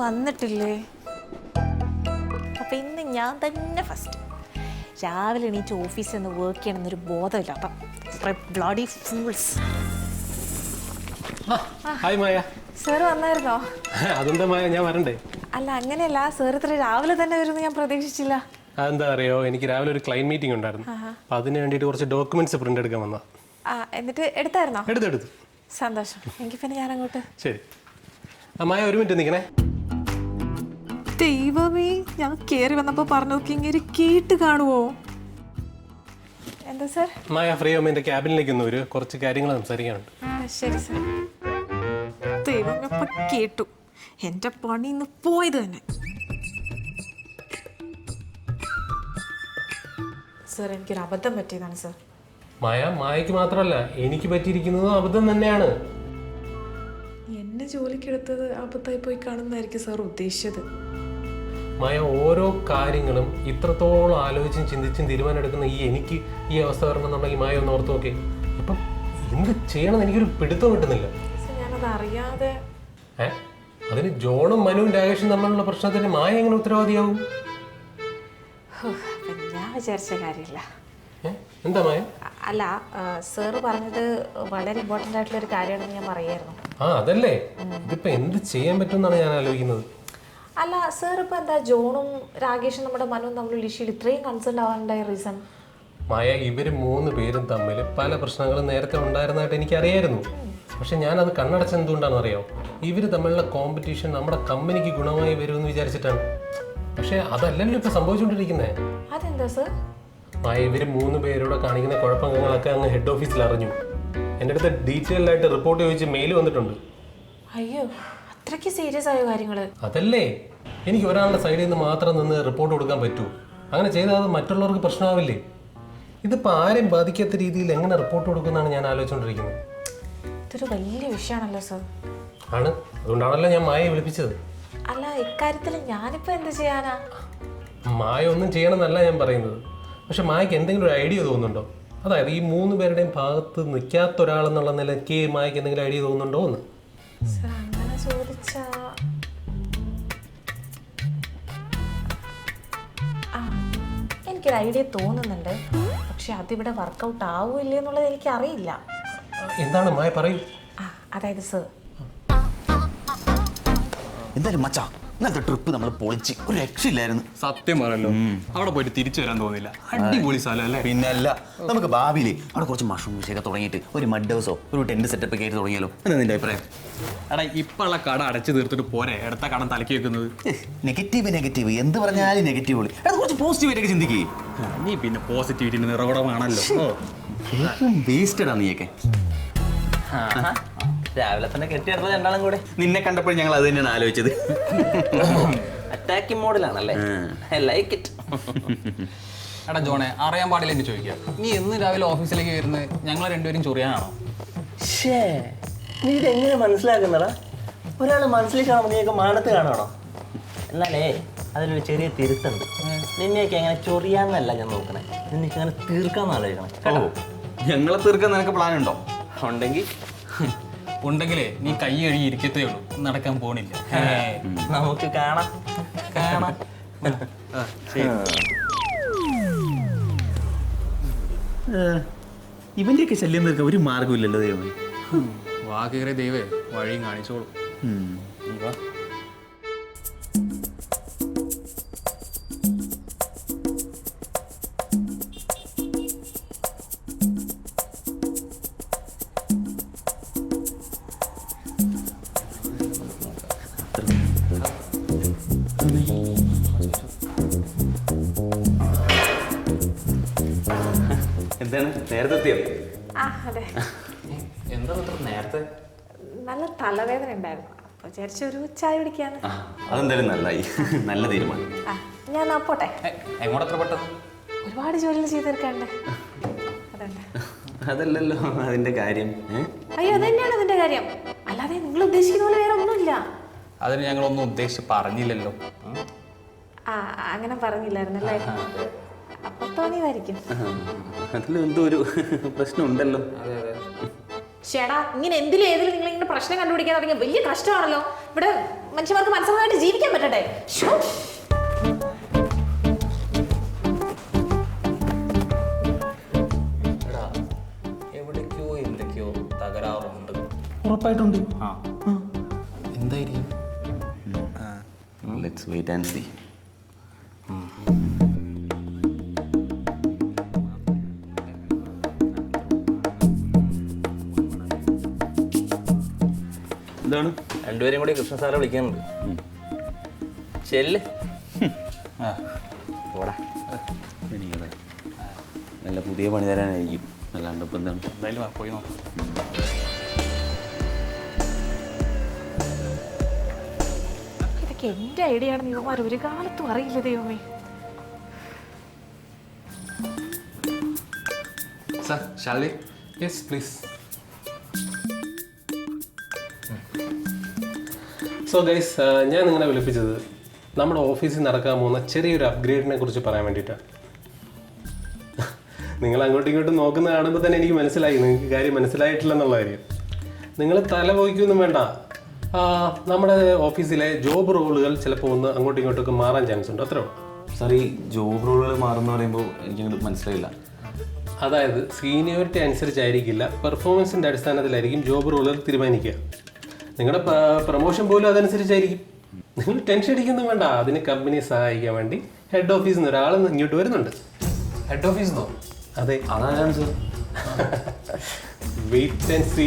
വന്നിട്ടില്ലേ? അപ്പം ഇന്ന് ഞാൻ തന്നെ ഫസ്റ്റ്. രാവിലെ എണീറ്റ് ഓഫീസിൽ നിന്ന് വർക്ക് ചെയ്യണമെന്നൊരു ബോധമില്ല. അപ്പം ബ്ലഡി ഫൂൾസ്. ഹായ് മായ. സാർ വന്നായിരുന്നോ? അതെന്താ മായ, ഞാൻ വരണ്ടേ? അല്ല അങ്ങനെയല്ല, സാർ ഇത്ര രാവിലെ തന്നെ വരുമെന്ന് ഞാൻ പ്രതീക്ഷിച്ചില്ല. അതെന്താ അറിയോ, എനിക്ക് രാവിലെ ഒരു ക്ലൈന്റ് മീറ്റിംഗ് ഉണ്ടായിരുന്നു. അപ്പം അതിന് വേണ്ടിയിട്ട് കുറച്ച് ഡോക്യുമെന്റ്സ് പ്രിന്റ് എടുക്കാൻ വന്നാ. എന്നിട്ട് എടുത്തായിരുന്നോ? എടുത്തു. സന്തോഷം. എങ്കിൽ പിന്നെ ഞാൻ അങ്ങോട്ട്. ശരി. മായ ഒരു മിനിറ്റ് നിൽക്കണേ. ദൈവമേ, ഞാൻ കയറി വന്നപ്പോൾ പറഞ്ഞു നോക്കി ഇങ്ങനെ കേട്ട് കാണുവോ? എന്താ സാർ? മായ ഫ്രീ ആവുമ്പോൾ എൻ്റെ ക്യാബിനിലേക്ക് ഒന്ന് വരും, കുറച്ച് കാര്യങ്ങൾ സംസാരിക്കാനുണ്ട്. ശരി സാർ. ദൈവമേ, അപ്പം കേട്ടു. എൻ്റെ പണി ഇന്ന് പോയത് തന്നെ. സാർ, എനിക്കൊരു അബദ്ധം പറ്റിയതാണ് സാർ. മായക്ക് മാത്രമല്ല എനിക്ക് പറ്റിയിരിക്കുന്നതും അബദ്ധം തന്നെയാണ്. എന്നെ ജോലിക്കെടുത്തത് അബദ്ധമായി പോയി കാണുന്നതായിരിക്കും സാർ ഉദ്ദേശിച്ചത്. മായ, ഓരോ കാര്യങ്ങളും ഇത്രത്തോളം ആലോചിച്ചും ചിന്തിച്ചും തീരുമാനം എടുക്കുന്ന എനിക്ക് ഈ അവസ്ഥ വരണമെന്നുണ്ടെങ്കിൽ മായ ഒന്ന് ഓർത്ത് നോക്കി. ഇപ്പം എന്ത് ചെയ്യണമെന്ന് എനിക്കൊരു പിടുത്തം കിട്ടുന്നില്ല. ഞാനത് അറിയാതെ. അതിന് ജോണും മനുവും രാകേഷും തമ്മിലുള്ള പ്രശ്നത്തിന് മായ എങ്ങനെ ഉത്തരവാദിയാവും? ഞാൻ വിചാരിച്ച കാര്യമില്ല. എന്താ മായ? അല്ല, സാറ് പറഞ്ഞത് വളരെ ഇമ്പോർട്ടൻ്റ് ആയിട്ടുള്ള ഒരു കാര്യമാണെന്ന് ഞാൻ പറയായിരുന്നു. അതല്ലേ, ഇതിപ്പോ എന്ത് ചെയ്യാൻ പറ്റുമെന്നാണ് ഞാൻ ആലോചിക്കുന്നത്. അല്ല സാർ, ഇപ്പൊ എന്താ ജോണും രാകേഷും നമ്മുടെ മനുവും തമ്മിലുള്ള ഇഷ്യൂയിൽ ഇത്രയും കൺസേൺ ആവാനുണ്ടായ റീസൺ? മായ, ഇവര് 3 പേരും തമ്മിൽ പല പ്രശ്നങ്ങളും നേരത്തെ ഉണ്ടായിരുന്നതായിട്ട് എനിക്കറിയായിരുന്നു. പക്ഷെ ഞാനത് കണ്ണടച്ച എന്തുകൊണ്ടാണെന്ന് അറിയാമോ? ഇവര് തമ്മിലുള്ള കോമ്പറ്റീഷൻ നമ്മുടെ കമ്പനിക്ക് ഗുണമായി വരുമെന്ന് വിചാരിച്ചിട്ടാണ്. പക്ഷെ അതല്ലല്ലോ ഇപ്പൊ സംഭവിച്ചുകൊണ്ടിരിക്കുന്നത്. അതെന്താ സർ? മായ, ഇവര് 3 പേരോടെ കാണിക്കുന്ന കുഴപ്പങ്ങളൊക്കെ അങ്ങ് ഹെഡ് ഓഫീസിൽ അറിഞ്ഞു. എൻ്റെ അടുത്ത് ഡീറ്റെയിൽഡ് ആയിട്ട് റിപ്പോർട്ട് ചോദിച്ച് മെയിൽ വന്നിട്ടുണ്ട്. അയ്യോ, അത്രയ്ക്ക് സീരിയസ് ആയ കാര്യങ്ങള്? അതല്ലേ, എനിക്ക് ഒരാളുടെ സൈഡിൽ നിന്ന് മാത്രം നിന്ന് റിപ്പോർട്ട് കൊടുക്കാൻ പറ്റൂ. അങ്ങനെ ചെയ്താൽ അത് മറ്റുള്ളവർക്ക് പ്രശ്നമാവില്ലേ? ഇതിപ്പോൾ ആരെയും ബാധിക്കാത്ത രീതിയിൽ എങ്ങനെ റിപ്പോർട്ട് കൊടുക്കുന്നതാണ് ഞാൻ ആലോചിച്ചുകൊണ്ടിരിക്കുന്നത്. ഇതൊരു വലിയ വിഷയമാണല്ലോ സർ. ആണ്, അതുകൊണ്ടാണല്ലോ ഞാൻ മായയെ വിളിപ്പിച്ചത്. അല്ല, ഇക്കാര്യത്തിൽ ഞാനിപ്പോ എന്ത് ചെയ്യാനാ? മായ ഒന്നും ചെയ്യണമെന്നല്ല ഞാൻ പറയുന്നത്. പക്ഷെ മായക്ക് എന്തെങ്കിലും ഒരു ഐഡിയ തോന്നുന്നുണ്ടോ? അതായത് ഈ 3 പേരുടെയും ഭാഗത്ത് നിൽക്കാത്ത ഒരാളെന്നുള്ള നിലയ്ക്ക് മായക്ക് എന്തെങ്കിലും ഐഡിയ തോന്നുന്നുണ്ടോ എന്ന്. അങ്ങനെ ചോദിച്ചാ എനിക്കൊരു ഐഡിയ തോന്നുന്നുണ്ട്. പക്ഷെ അതിവിടെ വർക്കൗട്ട് ആവൂല്ലേ എന്നുള്ളത് എനിക്ക് അറിയില്ല. എന്താണ് മായ, പറയൂ. അതായത് സർ, എന്തായാലും മച്ചാ, ഇന്നത്തെ ട്രിപ്പ് നമ്മൾ പൊളിച്ച് ഒരു രക്ഷയില്ലായിരുന്നു. സത്യം പറയല്ലോ, അവിടെ പോയിട്ട് തിരിച്ചു വരാൻ തോന്നില്ല. അടിപൊളി സ്ഥലം അല്ലേ? പിന്നല്ല, നമുക്ക് ഭാവിയില് അവിടെ കുറച്ച് മഷ്റൂം കൃഷിയൊക്കെ തുടങ്ങിയിട്ട് ഒരു മഡ് ഹൗസോ ഒരു ടെന്റ് സെറ്റപ്പ് ഒക്കെ ആയിട്ട് തുടങ്ങിയാലോ? എന്താ നിന്റെ അഭിപ്രായം? എടാ, ഇപ്പൊ ഉള്ള കട അടച്ചു തീർത്തിട്ട് പോരെ എടുത്ത കടം തലക്കി വെക്കുന്നത്? നെഗറ്റീവ് എന്ത് പറഞ്ഞാലും നെഗറ്റീവ്. കുറച്ച് പോസിറ്റീവായിട്ടൊക്കെ ചിന്തിക്കേ. നീ പിന്നെ പോസിറ്റിവിറ്റി നിറകുടമാണല്ലോ. വേസ്റ്റഡാ നീയൊക്കെ. രാവിലെ തന്നെ കെട്ടിയിടുന്നത് രണ്ടാളും കൂടെ. നിന്നെ കണ്ടപ്പോൾ ഞങ്ങൾ അത് തന്നെയാണ് ആലോചിച്ചത്. അറ്റാക്കിംഗ് മോഡലാണല്ലേ, ലൈക്ക് ഇറ്റ്. എടാ ജോണെ, അറിയാൻ പാടില്ല എന്ന് ചോദിക്കാം, നീ എന്ന് രാവിലെ ഓഫീസിലേക്ക് വരുന്നത് ഞങ്ങൾ രണ്ടുപേരും ചൊറിയാനാണോ? നീ ഇതെങ്ങനെ മനസ്സിലാക്കുന്നടാ? ഒരാൾ മനസ്സിൽ കാണുമ്പോൾ നീയൊക്കെ മാനത്ത് കാണണോ? എന്നാലേ അതിലൊരു ചെറിയ തിരുത്തുണ്ട്. നിന്നെയൊക്കെ എങ്ങനെ ചൊറിയാന്നല്ല ഞാൻ നോക്കണേ, നിന്നെയൊക്കെ അങ്ങനെ തീർക്കാന്ന് ആലോചിക്കണം. ഞങ്ങളെ തീർക്കാൻ നിനക്ക് പ്ലാൻ ഉണ്ടോ? ഉണ്ടെങ്കിലേ നീ കൈ കഴുകി ഇരിക്കത്തേ ഉള്ളൂ, നടക്കാൻ പോണില്ല. നമുക്ക് കാണാം. ഇവന്റെയൊക്കെ ശല്യം തീർക്കാൻ ഒരു മാർഗമില്ലല്ലോ ദൈവം. വാ കയറിയ ദൈവേ വഴിയും കാണിച്ചോളൂ. എന്താണ് നേരത്തെ എത്തിയോ? അതെ. എന്താ നേരത്തെ? നല്ല തലവേദന ഉണ്ടായിരുന്നു, അപ്പൊ വിചാരിച്ചൊരു ചായ കുടിക്കാന്ന്. അതെന്തായാലും നല്ലായി, നല്ല തീരുമാനം. ഞാൻ പോട്ടെ. എങ്ങോട്ട് പെട്ടെന്ന്? ഒരുപാട് ജോലികൾ ചെയ്ത് തീർക്കാണ്ട്. അതല്ലല്ലോ അതിന്റെ കാര്യം. അയ്യോ, അതന്നെയാണ് അതിന്റെ കാര്യം. അല്ലാതെ നിങ്ങൾ ഉദ്ദേശിക്കുന്ന പോലെ വേറെ ഒന്നുമില്ല. അതിന് ഞങ്ങളൊന്നും ഉദ്ദേശിച്ച് പറഞ്ഞില്ലല്ലോ. അങ്ങനെ പറഞ്ഞില്ലായിരുന്നല്ലേ? അപ്പൊ തോന്നിയതായിരിക്കും. അതിലെന്തോ ഒരു പ്രശ്നം ഉണ്ടല്ലോ. ചേടാ, ഇങ്ങനെ എന്തിലും ഏതിലും നിങ്ങൾ ഇങ്ങനെ പ്രശ്നം കണ്ടുപിടിക്കാൻ തുടങ്ങിയ വലിയ കഷ്ടമാണല്ലോ. ഇവിടെ മനുഷ്യന്മാർക്ക് മനസ്സിലായിട്ട് ജീവിക്കാൻ പറ്റട്ടെ. ശ്ശോ. എടാ എവിടേക്കോ എന്തൊക്കെയോ തകരാറുണ്ട്. ഉറപ്പായിട്ടുണ്ട്. എന്തായിരിക്കും? Let's wait and see. എന്താണ്? രണ്ടുപേരും കൂടി കൃഷ്ണ സാറെ വിളിക്കുന്നുണ്ട്. ചെല്ല്. പോടാ. നല്ല പുതിയ പണി തരാനായിരിക്കും. അല്ലാണ്ട് ഇപ്പം എന്താണ്? എന്തായാലും വാ, പോയി നോക്കാം. ഇതൊക്കെ എന്റെ ഐഡിയ ആണെന്ന് ഇവന്മാർ ഒരു കാലത്തും അറിയില്ല ദൈവമേ. Sir, shall we? Yes please. So guys, ഞാൻ നിങ്ങളെ വിളിപ്പിച്ചത് നമ്മുടെ ഓഫീസിൽ നടക്കാൻ പോകുന്ന ചെറിയൊരു അപ്ഗ്രേഡിനെ കുറിച്ച് പറയാൻ വേണ്ടിയിട്ടാണ്. നിങ്ങൾ അങ്ങോട്ടും ഇങ്ങോട്ടും നോക്കുന്ന കാണുമ്പോൾ തന്നെ എനിക്ക് മനസ്സിലായി നിങ്ങൾക്ക് കാര്യം മനസ്സിലായിട്ടില്ലെന്നുള്ള കാര്യം. നിങ്ങൾ തല പോയിക്കൊന്നും വേണ്ട. നമ്മുടെ ഓഫീസിലെ ജോബ് റോളുകൾ ചിലപ്പോൾ ഒന്ന് അങ്ങോട്ടും ഇങ്ങോട്ടൊക്കെ മാറാൻ ചാൻസ് ഉണ്ട്, അത്രേ ഉള്ളൂ. സാർ, ഈ ജോബ് റോളുകൾ മാറുന്ന പറയുമ്പോൾ എനിക്കങ്ങോട്ട് മനസ്സിലായില്ല. അതായത് സീനിയോറിറ്റി അനുസരിച്ചായിരിക്കില്ല, പെർഫോമൻസിൻ്റെ അടിസ്ഥാനത്തിലായിരിക്കും ജോബ് റോളുകൾ തീരുമാനിക്കുക. നിങ്ങളുടെ പ്രൊമോഷൻ പോലും അതനുസരിച്ചായിരിക്കും. നിങ്ങൾ ടെൻഷൻ അടിക്കൊന്നും വേണ്ട. അതിന് കമ്പനിയെ സഹായിക്കാൻ വേണ്ടി ഹെഡ് ഓഫീസിൽ നിന്ന് ഒരാൾ ഇങ്ങോട്ട് വരുന്നുണ്ട്. ഹെഡ് ഓഫീസിന്നോ? അതെ, അതാണ് സാർ. Wait and see.